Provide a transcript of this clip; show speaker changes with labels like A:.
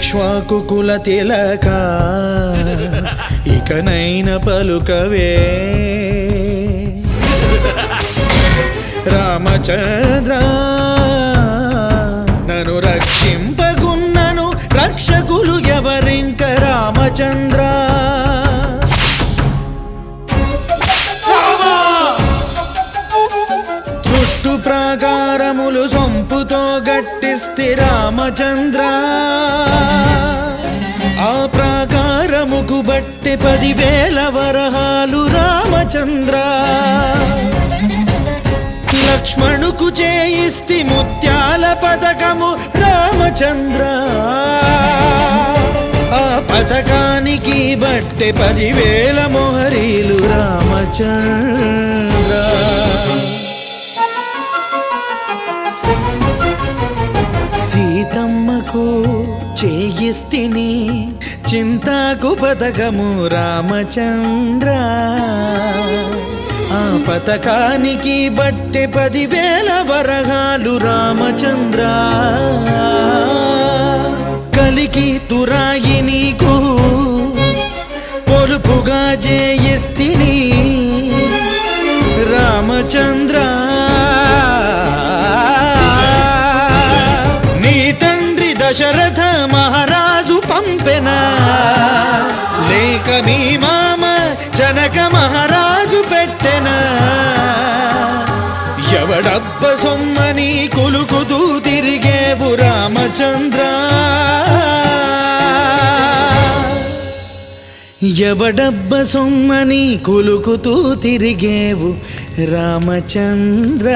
A: ఇక్ష్వాకుకుల తిలక ఇకనైన పలుకవే రామచంద్ర నన్ను రక్షింపగున్నను రక్షకులు ఎవరింక రామచంద్ర చుట్టు ప్రాకారములు సొంపుతో గట్టిస్తి రామచంద్ర ఆ ప్రాకారముకు బట్టి 10,000 వరహాలు రామచంద్ర లక్ష్మణుకు చేయిస్తి ముత్యాల పథకము రామచంద్ర ఆ పథకానికి బట్టి 10,000 మొహరీలు రామచంద్ర సీతమ్మకు చేయిస్తిని చింతాకు పథకము రామచంద్ర ఆ పథకానికి బట్టి 10,000 వరహాలు రామచంద్ర కలికి తురాయి నీకు పొలుపుగా చేయిస్తిని రామచంద్ర నీ తండ్రి దశరథ మహారాజు పంపెనా లేక మీ మామ జనక మహారాజు పెట్టెనా ఎవడబ్బ సొమ్మని కులుకుతూ తిరిగేవు రామచంద్ర ఎవడబ్బ సొమ్మని కులుకుతూ తిరిగేవు రామచంద్ర